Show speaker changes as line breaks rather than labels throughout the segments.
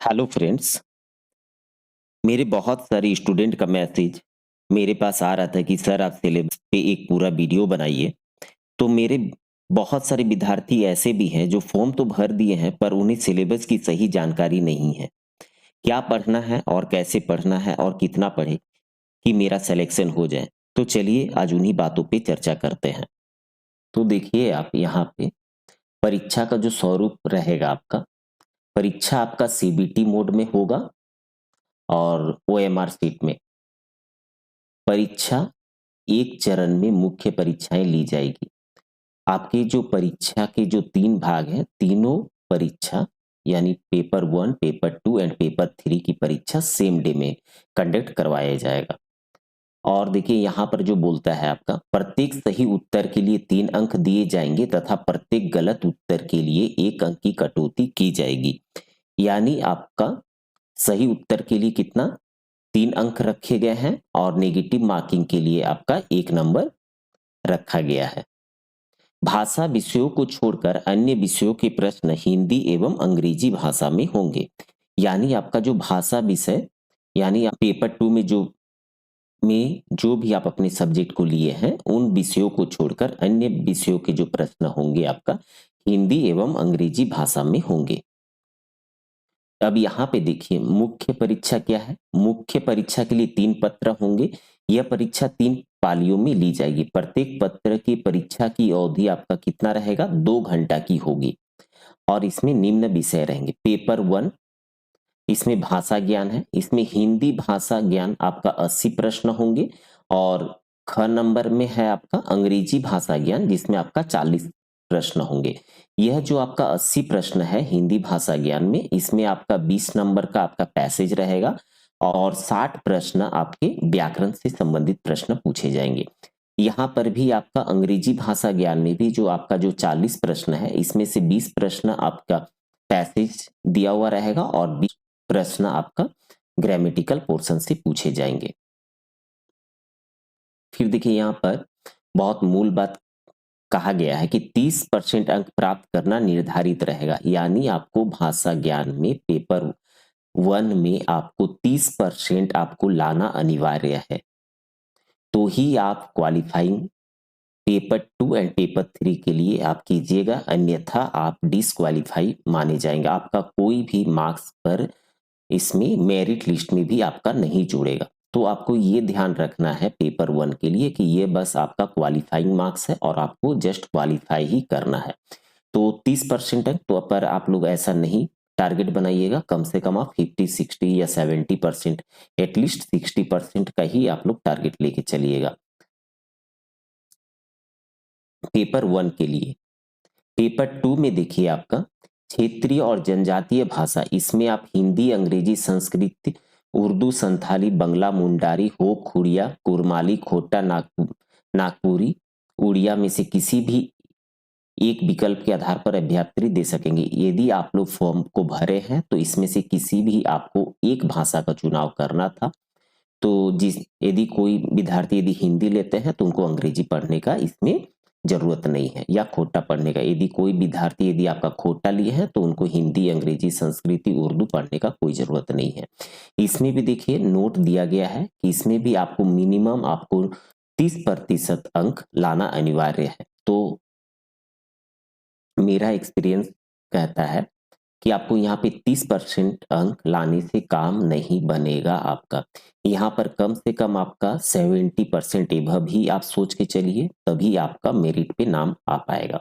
Hello friends. मेरे बहुत सारे स्टूडेंट का मैसेज मेरे पास आ रहा था कि सर आप सिलेबस पे एक पूरा वीडियो बनाइए। तो मेरे बहुत सारे विद्यार्थी ऐसे भी हैं जो फॉर्म तो भर दिए हैं पर उन्हें सिलेबस की सही जानकारी नहीं है। क्या पढ़ना है और कैसे पढ़ना है और कितना पढ़े कि मेरा सिलेक्शन हो जाए। तो चलिए आज उन्हीं बातों पे चर्चा करते हैं। तो देखिए आप यहाँ पे परीक्षा का जो स्वरूप रहेगा आपका, परीक्षा आपका सीबीटी मोड में होगा और ओएमआर शीट में। परीक्षा एक चरण में मुख्य परीक्षाएं ली जाएगी। आपके जो परीक्षा के जो 3 भाग हैं, तीनों परीक्षा यानी पेपर 1, पेपर 2 एंड पेपर 3 की परीक्षा सेम डे में कंडक्ट करवाया जाएगा। और देखिए यहाँ पर जो बोलता है आपका प्रत्येक सही उत्तर के लिए 3 अंक दिए जाएंगे तथा प्रत्येक गलत उत्तर के लिए 1 अंक की कटौती की जाएगी। यानी आपका सही उत्तर के लिए कितना 3 अंक रखे गए हैं और नेगेटिव मार्किंग के लिए आपका 1 नंबर रखा गया है। भाषा विषयों को छोड़कर अन्य विषयों के प्रश्न हिंदी एवं अंग्रेजी भाषा में होंगे। यानी आपका जो भाषा विषय यानी आप पेपर 2 में जो भी आप अपने सब्जेक्ट को लिए हैं उन विषयों को छोड़कर अन्य विषयों के जो प्रश्न होंगे आपका हिंदी एवं अंग्रेजी भाषा में होंगे। अब यहाँ पे देखिए मुख्य परीक्षा क्या है। मुख्य परीक्षा के लिए 3 पत्र होंगे। यह परीक्षा 3 पालियों में ली जाएगी। प्रत्येक पत्र की परीक्षा की अवधि आपका कितना रहेगा 2 घंटा की होगी और इसमें निम्न विषय रहेंगे। पेपर 1 इसमें भाषा ज्ञान है। इसमें हिंदी भाषा ज्ञान आपका 80 प्रश्न होंगे और ख नंबर में है आपका अंग्रेजी भाषा ज्ञान जिसमें आपका 40 प्रश्न होंगे। यह जो आपका 80 प्रश्न है हिंदी भाषा ज्ञान में, इसमें आपका 20 नंबर का आपका पैसेज रहेगा और 60 प्रश्न आपके व्याकरण से संबंधित प्रश्न पूछे जाएंगे। यहाँ पर भी आपका अंग्रेजी भाषा ज्ञान में भी जो आपका जो 40 प्रश्न है इसमें से 20 प्रश्न आपका पैसेज दिया हुआ रहेगा और 20 प्रश्न आपका ग्रामेटिकल पोर्शन से पूछे जाएंगे। फिर देखिए यहाँ पर बहुत मूल बात कहा गया है कि 30% अंक प्राप्त करना निर्धारित रहेगा। यानी आपको भाषा ज्ञान में पेपर 1 में आपको 30% आपको लाना अनिवार्य है, तो ही आप क्वालिफाइंग पेपर 2 एंड पेपर 3 के लिए आप कीजिएगा, अन्यथा आप डिस्क्वालीफाई माने जाएंगे। आपका कोई भी मार्क्स पर इसमें मेरिट लिस्ट में भी आपका नहीं जुड़ेगा। तो आपको ये ध्यान रखना है पेपर 1 के लिए कि ये बस आपका क्वालिफाइंग मार्क्स है और आपको जस्ट क्वालिफाई ही करना है। तो 30% है तो पर आप लोग ऐसा नहीं टारगेट बनाइएगा, कम से कम आप 50, 60 या 70%, एटलीस्ट 60% का ही आप लोग टारगेट लेके चलिएगा पेपर 1 के लिए। पेपर 2 में देखिए आपका क्षेत्रीय और जनजातीय भाषा, इसमें आप हिंदी, अंग्रेजी, संस्कृत, उर्दू, संथाली, बंगला, मुंडारी, हो, खुड़िया, कुरमाली, खोटा, नागपुरी, उड़िया में से किसी भी एक विकल्प के आधार पर अभ्यर्थी दे सकेंगे। यदि आप लोग फॉर्म को भरे हैं तो इसमें से किसी भी आपको एक भाषा का चुनाव करना था। तो जिस यदि कोई विद्यार्थी यदि हिंदी लेते हैं तो उनको अंग्रेजी पढ़ने का इसमें जरूरत नहीं है या खोटा पढ़ने का। यदि कोई विद्यार्थी यदि आपका खोटा लिए हैं तो उनको हिंदी, अंग्रेजी, संस्कृति, उर्दू पढ़ने का कोई जरूरत नहीं है। इसमें भी देखिए नोट दिया गया है कि इसमें भी आपको मिनिमम आपको 30% अंक लाना अनिवार्य है। तो मेरा एक्सपीरियंस कहता है कि आपको यहाँ पे 30% अंक लाने से काम नहीं बनेगा आपका। यहाँ पर कम से कम आपका 70% एभव ही आप सोच के चलिए, तभी आपका मेरिट पे नाम आ पाएगा।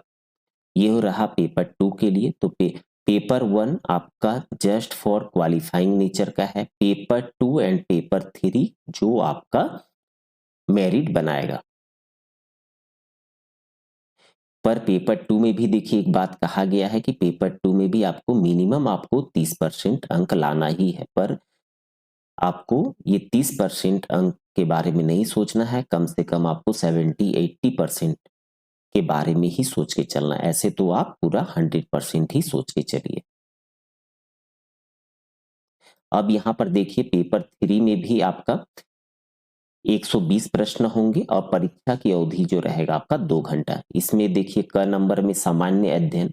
ये हो रहा पेपर 2 के लिए। तो पेपर 1 आपका जस्ट फॉर क्वालिफाइंग नेचर का है। पेपर 2 एंड पेपर 3 जो आपका मेरिट बनाएगा। पर पेपर 2 में भी देखिए एक बात कहा गया है कि पेपर 2 में भी आपको मिनिमम आपको 30% अंक लाना ही है। पर आपको ये 30% अंक के बारे में नहीं सोचना है, कम से कम आपको 70-80% के बारे में ही सोच के चलना है। ऐसे तो आप पूरा 100% ही सोच के चलिए। अब यहाँ पर देखिए पेपर 3 में भी आपका 120 प्रश्न होंगे और परीक्षा की अवधि जो रहेगा आपका 2 घंटा। इसमें देखिए क नंबर में सामान्य अध्ययन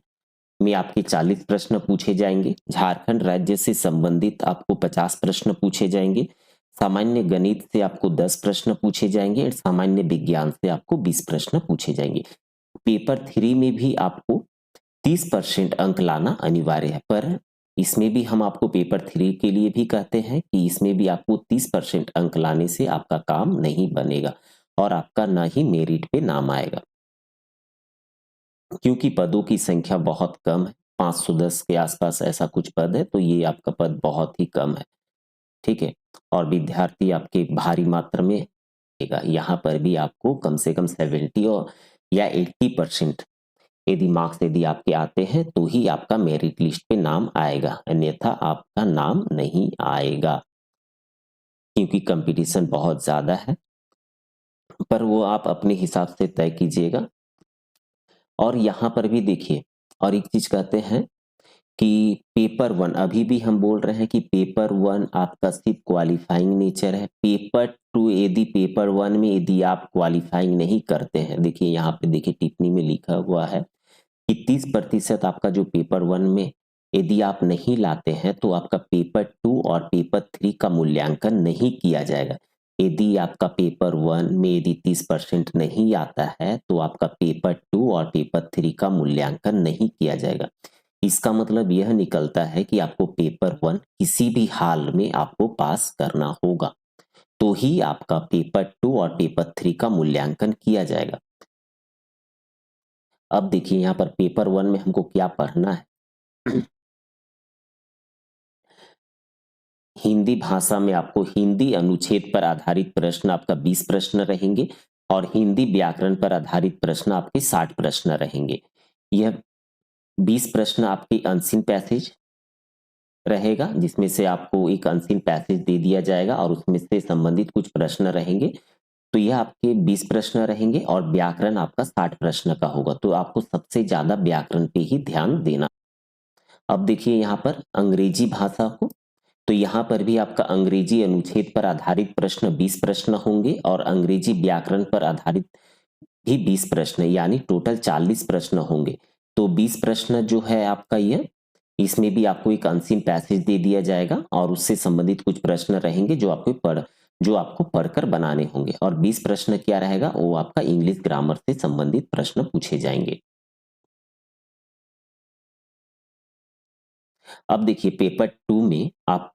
में आपके 40 प्रश्न पूछे जाएंगे। झारखंड राज्य से संबंधित आपको 50 प्रश्न पूछे जाएंगे। सामान्य गणित से आपको 10 प्रश्न पूछे जाएंगे और सामान्य विज्ञान से आपको 20 प्रश्न पूछे जाएंगे। पेपर 3 में भी आपको 30% अंक लाना अनिवार्य है, पर इसमें भी हम आपको पेपर 3 के लिए भी कहते हैं कि इसमें भी आपको 30% अंक लाने से आपका काम नहीं बनेगा और आपका ना ही मेरिट पे नाम आएगा, क्योंकि पदों की संख्या बहुत कम है। 510 के आसपास ऐसा कुछ पद है, तो ये आपका पद बहुत ही कम है, ठीक है। और विद्यार्थी आपके भारी मात्रा में आएगा। यहाँ पर भी आपको कम से कम 70 और या 80% यदि मार्क्स यदि आपके आते हैं तो ही आपका मेरिट लिस्ट पे नाम आएगा, अन्यथा आपका नाम नहीं आएगा, क्योंकि कंपटीशन बहुत ज्यादा है। पर वो आप अपने हिसाब से तय कीजिएगा। और यहाँ पर भी देखिए, और एक चीज कहते हैं कि पेपर 1, अभी भी हम बोल रहे हैं कि पेपर 1 आपका सिर्फ क्वालिफाइंग नेचर है। पेपर 2 यदि पेपर 1 में यदि आप क्वालिफाइंग नहीं करते हैं, देखिए यहाँ पे देखिए टिप्पणी में लिखा हुआ है कि 30% आपका जो पेपर 1 में यदि आप नहीं लाते हैं तो आपका पेपर 2 और पेपर 3 का मूल्यांकन नहीं किया जाएगा। यदि आपका पेपर 1 में यदि 30% नहीं आता है तो आपका पेपर 2 और पेपर 3 का मूल्यांकन नहीं किया जाएगा। इसका मतलब यह निकलता है कि आपको पेपर 1 किसी भी हाल में आपको पास करना होगा, तो ही आपका पेपर 2 और पेपर 3 का मूल्यांकन किया जाएगा। अब देखिए यहाँ पर पेपर 1 में हमको क्या पढ़ना है। हिंदी भाषा में आपको हिंदी अनुच्छेद पर आधारित प्रश्न आपका 20 प्रश्न रहेंगे और हिंदी व्याकरण पर आधारित प्रश्न आपके 60 प्रश्न रहेंगे। यह 20 प्रश्न आपके अनसीन पैसेज रहेगा, जिसमें से आपको एक अनसीन पैसेज दे दिया जाएगा और उसमें से संबंधित कुछ प्रश्न रहेंगे। तो यह आपके 20 प्रश्न रहेंगे और व्याकरण आपका 60 प्रश्न का होगा, तो आपको सबसे ज्यादा व्याकरण पे ही ध्यान देना। अब देखिए यहाँ पर अंग्रेजी भाषा को, तो यहाँ पर भी आपका अंग्रेजी अनुच्छेद पर आधारित प्रश्न 20 प्रश्न होंगे और अंग्रेजी व्याकरण पर आधारित भी 20 प्रश्न, यानी टोटल 40 प्रश्न होंगे। तो 20 प्रश्न जो है आपका ये, इसमें भी आपको एक अनसीन पैसेज दे दिया जाएगा और उससे संबंधित कुछ प्रश्न रहेंगे जो आपको पढ़कर बनाने होंगे। और 20 प्रश्न क्या रहेगा, वो आपका इंग्लिश ग्रामर से संबंधित प्रश्न पूछे जाएंगे। अब देखिए पेपर 2 में आप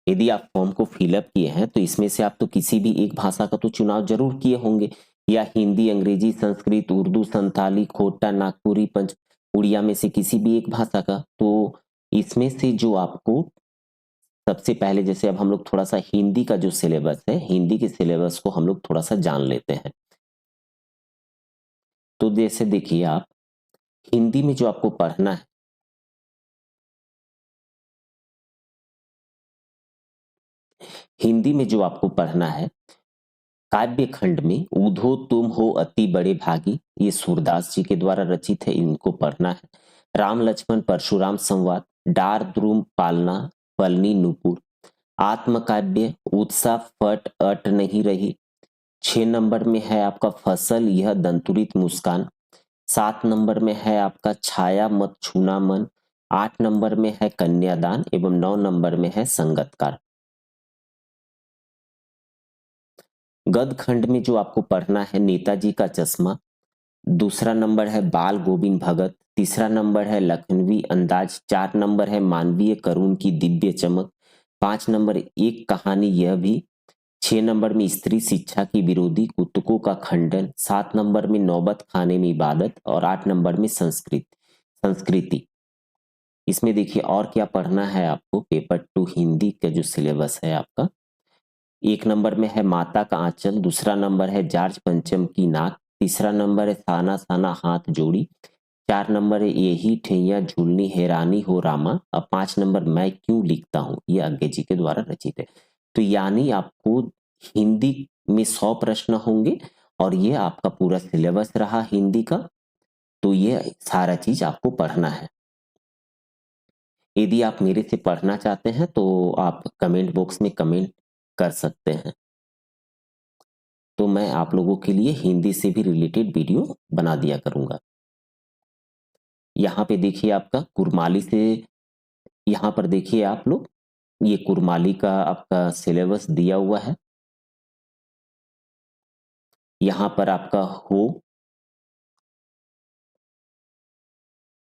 यदि आप फॉर्म को फिलअप किए हैं तो इसमें से आप तो किसी भी एक भाषा का तो चुनाव जरूर किए होंगे, या हिंदी, अंग्रेजी, संस्कृत, उर्दू, संताली, खोटा, नागपुरी, पंच उड़िया में से किसी भी एक भाषा का। तो इसमें से जो आपको सबसे पहले, जैसे अब हम लोग थोड़ा सा हिंदी का जो सिलेबस है, हिंदी के सिलेबस को हम लोग थोड़ा सा जान लेते हैं। तो जैसे देखिए आप हिंदी में जो आपको पढ़ना है, हिंदी में जो आपको पढ़ना है, काव्य खंड में ऊधो तुम हो अति बड़े भागी, ये सूरदास जी के द्वारा रचित है, इनको पढ़ना है। राम लक्ष्मण परशुराम संवाद, डार द्रुम पालना, पलनी नुपुर, आत्मकाव्य उत्साह फट अट नहीं रही। 6 नंबर में है आपका फसल यह दंतुरित मुस्कान। 7 नंबर में है आपका छाया मत छूना मन। 8 नंबर में है कन्यादान एवं 9 नंबर में है संगतकार। गद खंड में जो आपको पढ़ना है, नेताजी का चश्मा। दूसरा नंबर है बाल गोविंद भगत। तीसरा नंबर है लखनवी अंदाज। 4 नंबर है मानवीय करुण की दिव्य चमक। 5 नंबर एक कहानी यह भी। 6 नंबर में स्त्री शिक्षा की विरोधी कुतुकों का खंडन। 7 नंबर में नौबत खाने में इबादत और 8 नंबर में संस्कृति। इसमें देखिए और क्या पढ़ना है आपको, पेपर 2 हिंदी का जो सिलेबस है आपका, 1 नंबर में है माता का आंचल। दूसरा नंबर है जार्ज पंचम की नाक। तीसरा नंबर है साना साना हाथ जोड़ी। 4 नंबर है यही ठैया झूलनी हैरानी हो रामा। अब 5 नंबर मैं क्यों लिखता हूँ, ये आज्ञा जी के द्वारा रचित है। तो यानी आपको हिंदी में 100 प्रश्न होंगे और ये आपका पूरा सिलेबस रहा हिंदी का। तो ये सारा चीज आपको पढ़ना है। यदि आप मेरे से पढ़ना चाहते हैं तो आप कमेंट बॉक्स में कमेंट कर सकते हैं, तो मैं आप लोगों के लिए हिंदी से भी रिलेटेड वीडियो बना दिया करूंगा। यहाँ पे देखिए आपका कुरमाली से, यहाँ पर देखिए आप लोग, ये कुरमाली का आपका सिलेबस दिया हुआ है। यहाँ पर आपका हो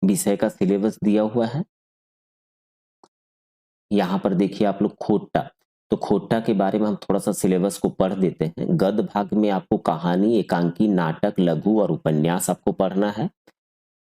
विषय का सिलेबस दिया हुआ है। यहाँ पर देखिए आप लोग खोट्टा, तो खोट्टा के बारे में हम थोड़ा-सा सिलेबस को पढ़ देते हैं। गद्य भाग में आपको कहानी, एकांकी, नाटक, लघु और उपन्यास आपको पढ़ना है।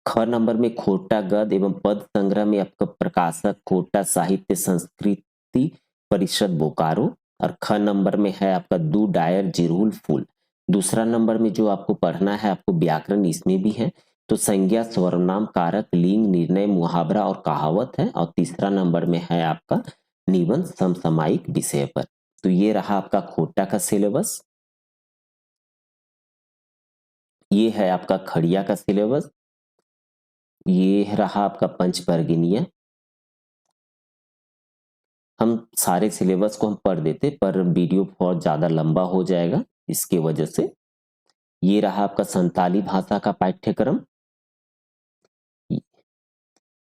ख नंबर में खोट्टा गद्य एवं पद संग्रह में आपका प्रकाशक खोट्टा साहित्य संस्कृति परिषद बोकारो, और ख नंबर में है आपका दू डायर जिरहुल फूल। दूसरा नंबर में जो आपको पढ़ना है, आपको व्याकरण इसमें भी है, तो संज्ञा, सर्वनाम, कारक, लिंग, निर्णय, मुहावरा और कहावत है, और तीसरा नंबर में है आपका निबंध समसामयिक विषय पर। तो ये रहा आपका खोट्टा का सिलेबस। ये है आपका खड़िया का सिलेबस। ये रहा आपका पंचपर्गिनीय। हम सारे सिलेबस को हम पढ़ देते, पर वीडियो बहुत ज़्यादा लंबा हो जाएगा इसके वजह से। ये रहा आपका संताली भाषा का पाठ्यक्रम।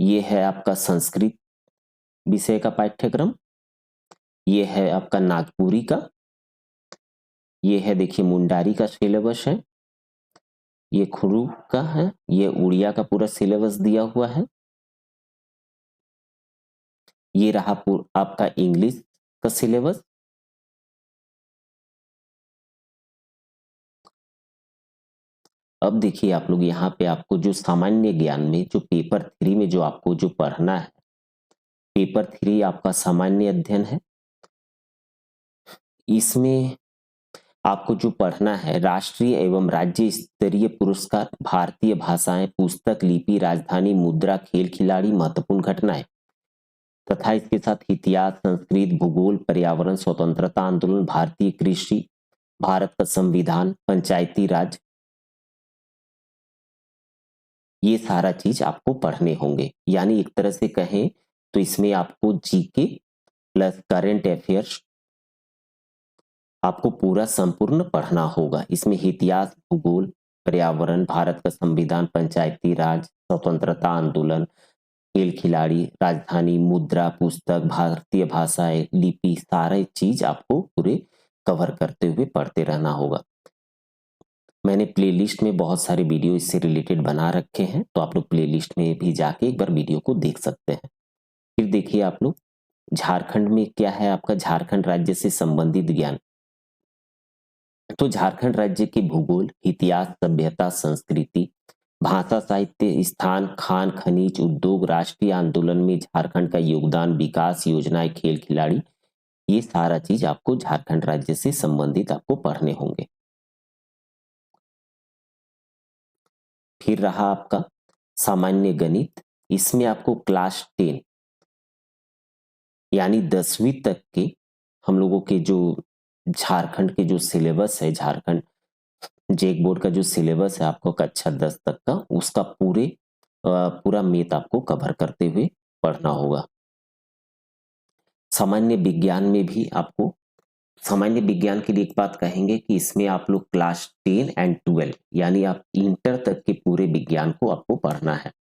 ये है आपका संस्कृत विषय का पाठ्यक्रम। ये है आपका नागपुरी का। ये है देखिए मुंडारी का सिलेबस है। ये खुरू का है। ये उड़िया का पूरा सिलेबस दिया हुआ है। ये रहा आपका इंग्लिश का सिलेबस। अब देखिए आप लोग, यहाँ पे आपको जो सामान्य ज्ञान में जो पेपर 3 में जो आपको जो पढ़ना है, पेपर 3 आपका सामान्य अध्ययन है। इसमें आपको जो पढ़ना है, राष्ट्रीय एवं राज्य स्तरीय पुरस्कार, भारतीय भाषाएं, पुस्तक, लिपि, राजधानी, मुद्रा, खेल खिलाड़ी, महत्वपूर्ण घटनाएं, तथा इसके साथ इतिहास, संस्कृत, भूगोल, पर्यावरण, स्वतंत्रता आंदोलन, भारतीय कृषि, भारत का संविधान, पंचायती राज, ये सारा चीज आपको पढ़ने होंगे। यानी एक तरह से कहें तो इसमें आपको जीके प्लस करंट अफेयर्स आपको पूरा संपूर्ण पढ़ना होगा। इसमें इतिहास, भूगोल, पर्यावरण, भारत का संविधान, पंचायती राज, स्वतंत्रता आंदोलन, खेल खिलाड़ी, राजधानी, मुद्रा, पुस्तक, भारतीय भाषाएं, लिपि, सारे चीज आपको पूरे कवर करते हुए पढ़ते रहना होगा। मैंने प्लेलिस्ट में बहुत सारे वीडियो इससे रिलेटेड बना रखे हैं, तो आप लोग प्लेलिस्ट में भी जाके एक बार वीडियो को देख सकते हैं। फिर देखिए आप लोग, झारखंड में क्या है आपका, झारखंड राज्य से संबंधित ज्ञान। तो झारखंड राज्य के भूगोल, इतिहास, सभ्यता, संस्कृति, भाषा, साहित्य, स्थान, खान, खनिज, उद्योग, राष्ट्रीय आंदोलन में झारखंड का योगदान, विकास योजनाएं, खेल खिलाड़ी, ये सारा चीज आपको झारखंड राज्य से संबंधित आपको पढ़ने होंगे। फिर रहा आपका सामान्य गणित। इसमें आपको क्लास 10 यानी 10वीं तक के हम लोगों के जो झारखंड के जो सिलेबस है, झारखंड जेक बोर्ड का जो सिलेबस है आपको कक्षा 10 तक का, उसका पूरा मैथ आपको कवर करते हुए पढ़ना होगा। सामान्य विज्ञान में भी आपको, सामान्य विज्ञान के लिए एक बात कहेंगे कि इसमें आप लोग क्लास 10 एंड 12 यानी आप इंटर तक के पूरे विज्ञान को आपको पढ़ना है।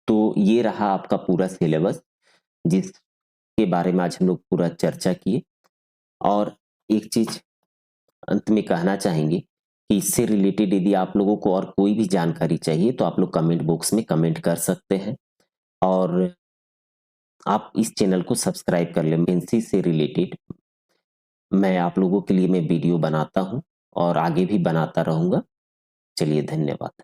तो ये रहा आपका पूरा सिलेबस, जिसके बारे में आज हम लोग पूरा चर्चा किए। और एक चीज अंत में कहना चाहेंगे कि इससे रिलेटेड यदि आप लोगों को और कोई भी जानकारी चाहिए तो आप लोग कमेंट बॉक्स में कमेंट कर सकते हैं, और आप इस चैनल को सब्सक्राइब कर लें। एमपीएससी से रिलेटेड मैं आप लोगों के लिए मैं वीडियो बनाता हूं और आगे भी बनाता रहूंगा। चलिए, धन्यवाद।